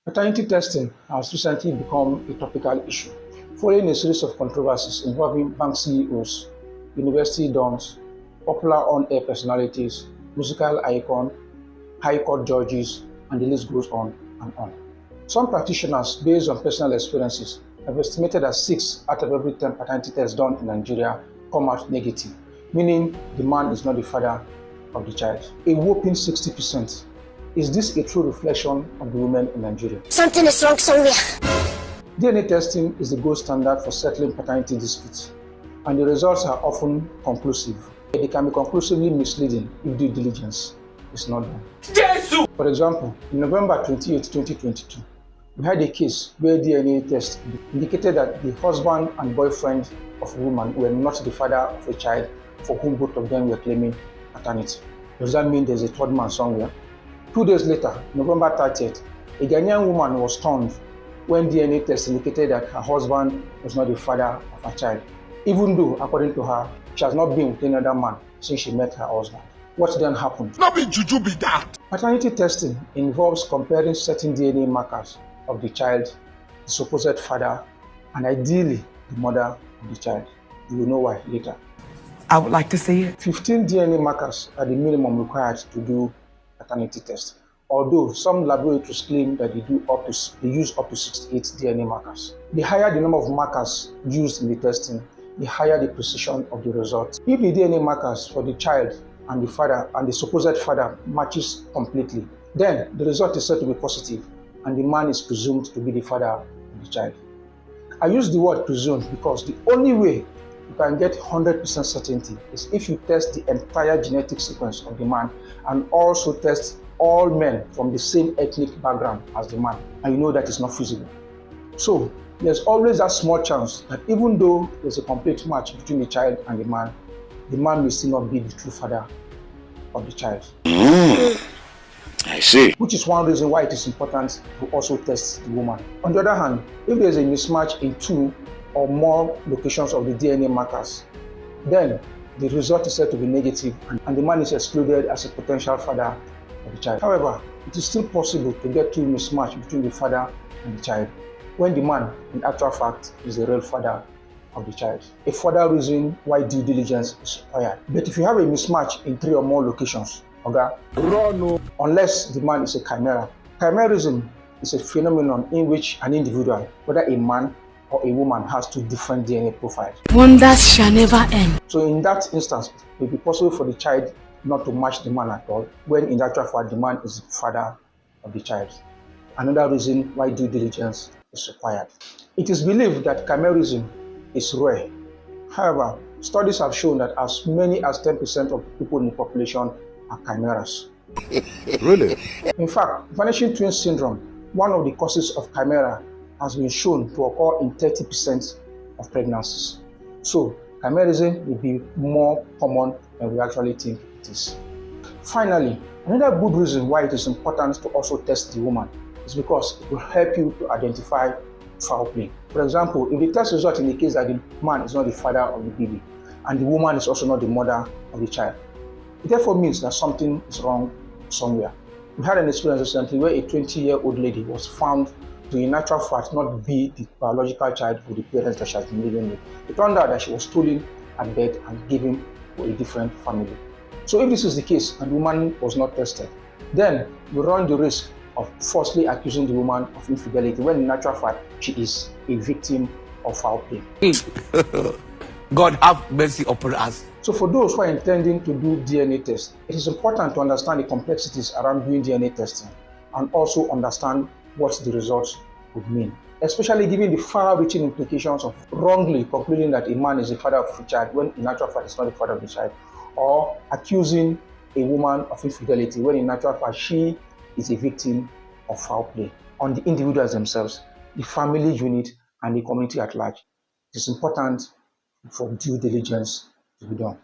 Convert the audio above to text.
Paternity testing has recently become a topical issue, following a series of controversies involving bank CEOs, university dons, popular on-air personalities, musical icons, high court judges, and the list goes on and on. Some practitioners, based on personal experiences, have estimated that 6 out of every 10 paternity tests done in Nigeria come out negative, meaning the man is not the father of the child. A whopping 60%. Is this a true reflection of the women in Nigeria? Something is wrong somewhere. DNA testing is the gold standard for settling paternity disputes, and the results are often conclusive. They can be conclusively misleading if due diligence is not done. Jesus! For example, in November 28, 2022, we had a case where DNA tests indicated that the husband and boyfriend of a woman were not the father of a child for whom both of them were claiming paternity. Does that mean there's a third man somewhere? 2 days later, November 30th, a Ghanaian woman was stunned when DNA tests indicated that her husband was not the father of her child, even though, according to her, she has not been with any other man since she met her husband. What then happened? Not be juju be that. Paternity testing involves comparing certain DNA markers of the child, the supposed father, and ideally the mother of the child. You will know why later. I would like to see it. 15 DNA markers are the minimum required to do paternity test, although some laboratories claim that they use up to 68 DNA markers. The higher the number of markers used in the testing, the higher the precision of the results. If the DNA markers for the child and the father and the supposed father matches completely, then the result is said to be positive and the man is presumed to be the father of the child. I use the word presumed because the only way you can get 100% certainty is if you test the entire genetic sequence of the man and also test all men from the same ethnic background as the man, and you know that is not feasible. So there's always that small chance that even though there's a complete match between the child and the man may still not be the true father of the child. I see. Which is one reason why it is important to also test the woman. On the other hand, if there's a mismatch in 2 or more locations of the DNA markers, then the result is said to be negative and the man is excluded as a potential father of the child. However, it is still possible to get to a mismatch between the father and the child when the man, in actual fact, is the real father of the child. A further reason why due diligence is required. But if you have a mismatch in 3 or more locations, unless the man is a chimera. Chimerism is a phenomenon in which an individual, whether a man or a woman, has 2 different DNA profiles. Wonders shall never end. So in that instance, it will be possible for the child not to match the man at all, when in actual fact the man is the father of the child. Another reason why due diligence is required. It is believed that chimerism is rare. However, studies have shown that as many as 10% of people in the population are chimeras. Really? In fact, vanishing twin syndrome, one of the causes of chimera, has been shown to occur in 30% of pregnancies. So, chimerism will be more common than we actually think it is. Finally, another good reason why it is important to also test the woman is because it will help you to identify foul play. For example, if the test result indicates that the man is not the father of the baby and the woman is also not the mother of the child, it therefore means that something is wrong somewhere. We had an experience recently where a 20-year-old lady was found to, in actual fact, not be the biological child of the parents that she has been living with. It turned out that she was stolen at birth and given to a different family. So if this is the case and the woman was not tested, then we run the risk of falsely accusing the woman of infidelity when in actual fact she is a victim of foul play. God have mercy upon us. So for those who are intending to do DNA tests, it is important to understand the complexities around doing DNA testing and also understand what the results would mean, especially given the far-reaching implications of wrongly concluding that a man is the father of the child when in actual fact is not the father of the child, or accusing a woman of infidelity when in actual fact she is a victim of foul play on the individuals themselves, the family unit, and the community at large. It is important for due diligence to be done.